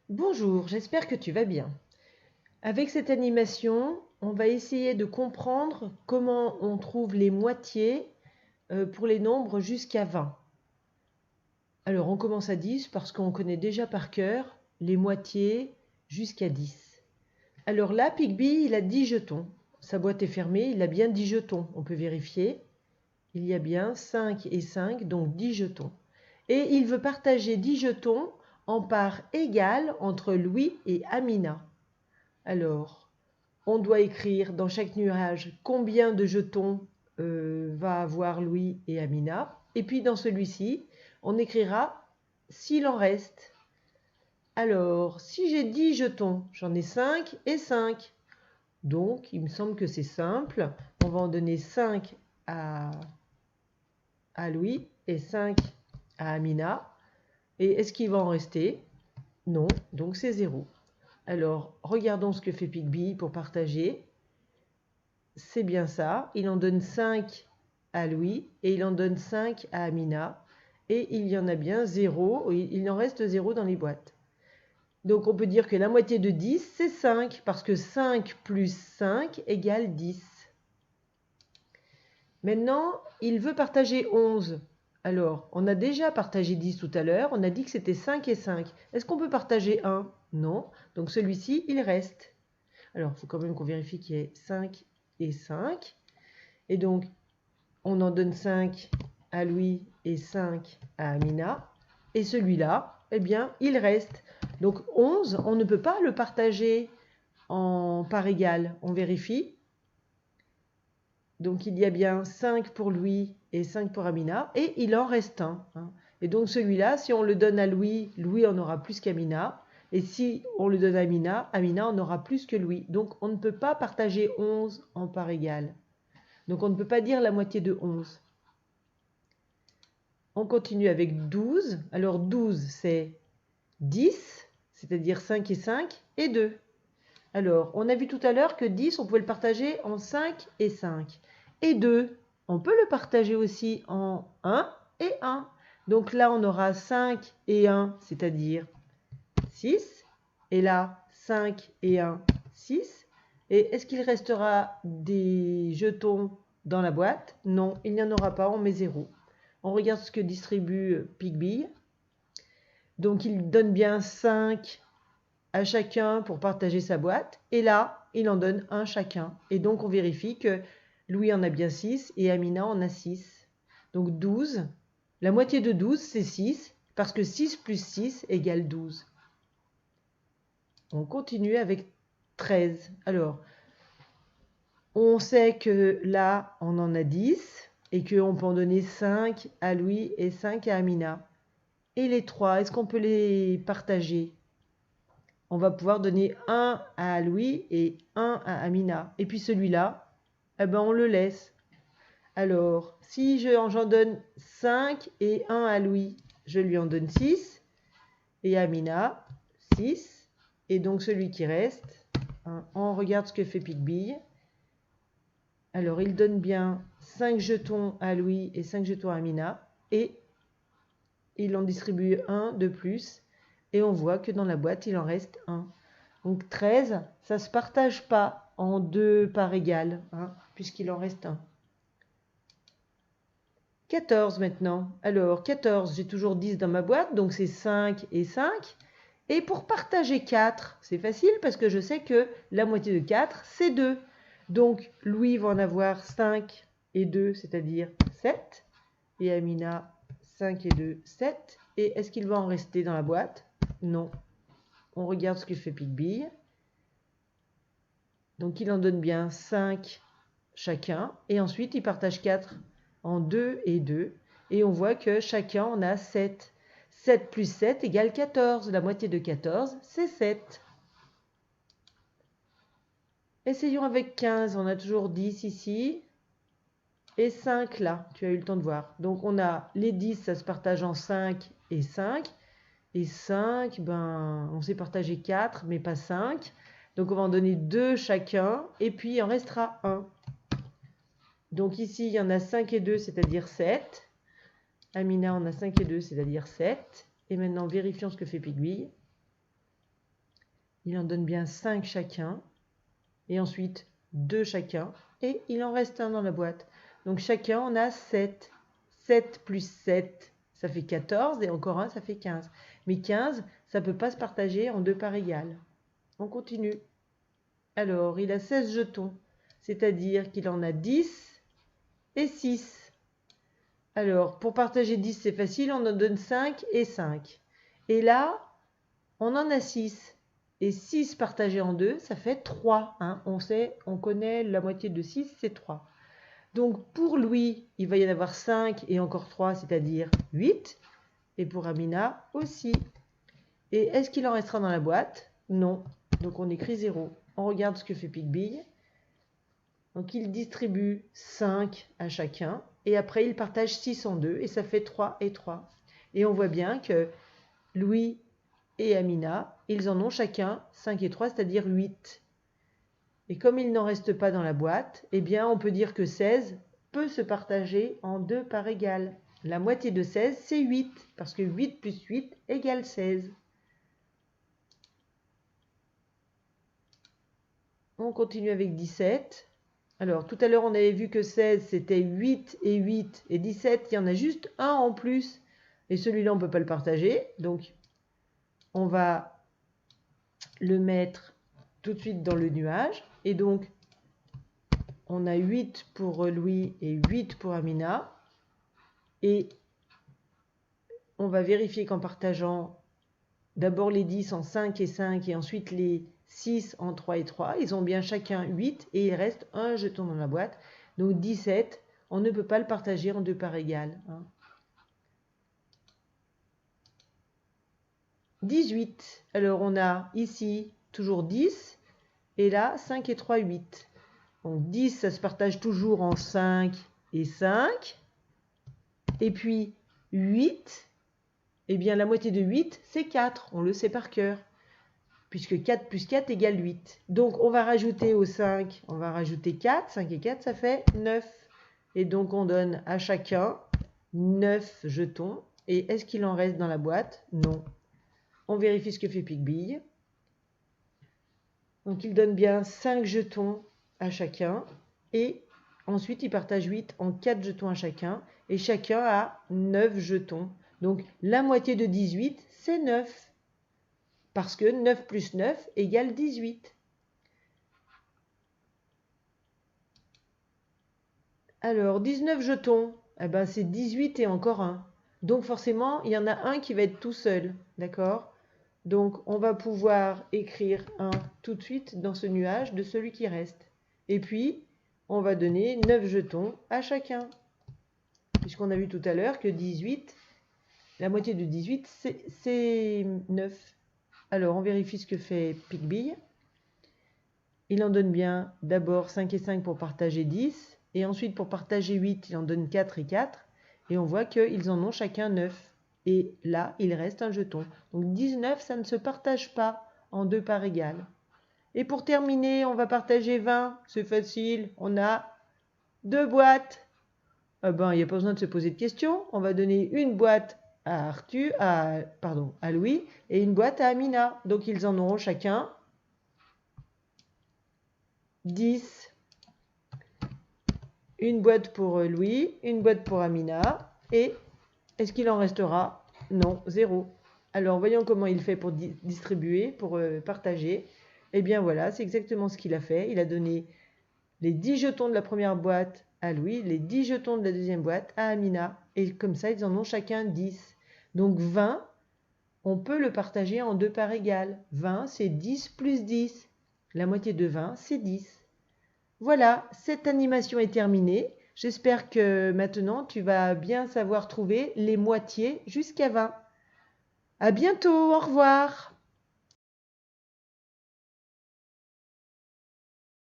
Bonjour, j'espère que tu vas bien. Avec cette animation, on va essayer de comprendre comment on trouve les moitiés pour les nombres jusqu'à 20. Alors on commence à 10 parce qu'on connaît déjà par cœur les moitiés jusqu'à 10. Alors là, Pigby, il a 10 jetons. Sa boîte est fermée, il a bien 10 jetons. On peut vérifier. Il y a bien 5 et 5, donc 10 jetons. Et il veut partager 10 jetons en parts égales entre Louis et Amina. Alors, on doit écrire dans chaque nuage combien de jetons va avoir Louis et Amina. Et puis dans celui-ci, on écrira s'il en reste. Alors, si j'ai 10 jetons, j'en ai 5 et 5. Donc, il me semble que c'est simple. On va en donner 5 à Louis et 5 à Amina. Et est-ce qu'il va en rester? Non, donc c'est 0. Alors, regardons ce que fait Pigby pour partager. C'est bien ça. Il en donne 5 à Louis et il en donne 5 à Amina. Et il y en a bien 0. Il en reste 0 dans les boîtes. Donc, on peut dire que la moitié de 10, c'est 5. Parce que 5 plus 5 égale 10. Maintenant, il veut partager 11. Alors, on a déjà partagé 10 tout à l'heure. On a dit que c'était 5 et 5. Est-ce qu'on peut partager 1? Non. Donc, celui-ci, il reste. Alors, il faut quand même qu'on vérifie qu'il y ait 5 et 5. Et donc, on en donne 5 à Louis et 5 à Amina. Et celui-là, eh bien, il reste. Donc, 11, on ne peut pas le partager en parts égales. On vérifie. Donc, il y a bien 5 pour Louis et 5 pour Amina. Et il en reste un. Et donc, celui-là, si on le donne à Louis, Louis en aura plus qu'Amina. Et si on le donne à Amina, Amina en aura plus que Louis. Donc, on ne peut pas partager 11 en parts égales. Donc, on ne peut pas dire la moitié de 11. On continue avec 12. Alors, 12, c'est 10, c'est-à-dire 5 et 5, et 2. Alors, on a vu tout à l'heure que 10, on pouvait le partager en 5 et 5. Et 2, on peut le partager aussi en 1 et 1. Donc là, on aura 5 et 1, c'est-à-dire 6. Et là, 5 et 1, 6. Et est-ce qu'il restera des jetons dans la boîte? Non, il n'y en aura pas, on met 0. On regarde ce que distribue Pigby. Donc il donne bien 5 à chacun pour partager sa boîte. Et là, il en donne un chacun. Et donc on vérifie que Louis en a bien 6 et Amina en a 6. Donc 12. La moitié de 12, c'est 6, parce que 6 plus 6 égale 12. On continue avec 13. Alors, on sait que là, on en a 10 et qu'on peut en donner 5 à Louis et 5 à Amina. Et les 3, est-ce qu'on peut les partager? On va pouvoir donner 1 à Louis et 1 à Amina. Et puis celui-là, eh ben on le laisse. Alors, si j'en donne 5 et 1 à Louis, je lui en donne 6. Et à Amina, 6. Et donc celui qui reste, on regarde ce que fait Pigby. Alors, il donne bien 5 jetons à Louis et 5 jetons à Amina. Et il en distribue un de plus. Et on voit que dans la boîte, il en reste un. Donc 13, ça ne se partage pas en deux parts égales, puisqu'il en reste un. 14 maintenant. Alors 14, j'ai toujours 10 dans ma boîte, donc c'est 5 et 5. Et pour partager 4, c'est facile parce que je sais que la moitié de 4, c'est 2. Donc Louis va en avoir 5 et 2, c'est-à-dire 7. Et Amina, 5 et 2, 7. Et est-ce qu'il va en rester dans la boîte? Non. On regarde ce que fait Pigby. Donc il en donne bien 5 chacun. Et ensuite, il partage 4 en 2 et 2. Et on voit que chacun en a 7. 7 plus 7 égale 14. La moitié de 14, c'est 7. Essayons avec 15. On a toujours 10 ici. Et 5 là, tu as eu le temps de voir. Donc on a les 10, ça se partage en 5 et 5. Et 5, ben, on s'est partagé 4, mais pas 5. Donc on va en donner 2 chacun. Et puis il en restera 1. Donc ici, il y en a 5 et 2, c'est-à-dire 7. Amina en a 5 et 2, c'est-à-dire 7. Et maintenant, vérifions ce que fait Pigby. il en donne bien 5 chacun, et ensuite 2 chacun, et il en reste un dans la boîte. Donc chacun, on a 7. 7 plus 7, ça fait 14, et encore un, ça fait 15. Mais 15, ça ne peut pas se partager en 2 parts égales. On continue. Alors, il a 16 jetons, c'est-à-dire qu'il en a 10 et 6. Alors, pour partager 10, c'est facile, on en donne 5 et 5. Et là, on en a 6. Et 6 partagé en 2, ça fait 3. Hein. On connaît la moitié de 6, c'est 3. Donc, pour Louis, il va y en avoir 5 et encore 3, c'est-à-dire 8. Et pour Amina aussi. Et est-ce qu'il en restera dans la boîte? Non. Donc, on écrit 0. On regarde ce que fait Pigbille. Donc, il distribue 5 à chacun. Et après, il partage 6 en 2. Et ça fait 3 et 3. Et on voit bien que Louis et Amina, ils en ont chacun 5 et 3, c'est-à-dire 8. Et comme il n'en reste pas dans la boîte, eh bien, on peut dire que 16 peut se partager en 2 parts égales. La moitié de 16, c'est 8, parce que 8 plus 8 égale 16. On continue avec 17. Alors, tout à l'heure, on avait vu que 16, c'était 8 et 8. Et 17, il y en a juste un en plus. Et celui-là, on ne peut pas le partager. Donc, on va le mettre tout de suite dans le nuage. Et donc, on a 8 pour Louis et 8 pour Amina. Et on va vérifier qu'en partageant d'abord les 10 en 5 et 5 et ensuite les 6 en 3 et 3, ils ont bien chacun 8 et il reste un jeton dans la boîte. Donc 17, on ne peut pas le partager en 2 parts égales. 18, alors on a ici toujours 10 et là 5 et 3, 8. Donc 10, ça se partage toujours en 5 et 5. Et puis 8, eh bien la moitié de 8, c'est 4. On le sait par cœur. Puisque 4 plus 4 égale 8. Donc on va rajouter au 5, on va rajouter 4. 5 et 4, ça fait 9. Et donc on donne à chacun 9 jetons. Et est-ce qu'il en reste dans la boîte? Non. On vérifie ce que fait Pigbille. Donc il donne bien 5 jetons à chacun. Et ensuite il partage 8 en 4 jetons à chacun. Et chacun a 9 jetons. Donc la moitié de 18, c'est 9. Parce que 9 plus 9 égale 18. Alors, 19 jetons, eh ben, c'est 18 et encore un. Donc forcément, il y en a un qui va être tout seul. D'accord? Donc, on va pouvoir écrire 1 tout de suite dans ce nuage de celui qui reste. Et puis, on va donner 9 jetons à chacun. Puisqu'on a vu tout à l'heure que 18, la moitié de 18, c'est 9. Alors, on vérifie ce que fait Pigbille. Il en donne bien d'abord 5 et 5 pour partager 10. Et ensuite, pour partager 8, il en donne 4 et 4. Et on voit qu'ils en ont chacun 9. Et là, il reste un jeton. Donc 19, ça ne se partage pas en 2 parts égales. Et pour terminer, on va partager 20. C'est facile. On a 2 boîtes. Il n'y a pas besoin de se poser de questions. On va donner une boîte à Louis et une boîte à Amina. Donc ils en auront chacun 10. Une boîte pour Louis, une boîte pour Amina. Et est-ce qu'il en restera? Non, 0. Alors voyons comment il fait pour distribuer, pour partager. Eh bien voilà, c'est exactement ce qu'il a fait. Il a donné les 10 jetons de la première boîte à Louis, les 10 jetons de la deuxième boîte à Amina. Et comme ça, ils en ont chacun 10. Donc 20, on peut le partager en 2 parts égales. 20, c'est 10 plus 10. La moitié de 20, c'est 10. Voilà, cette animation est terminée. J'espère que maintenant, tu vas bien savoir trouver les moitiés jusqu'à 20. À bientôt, au revoir.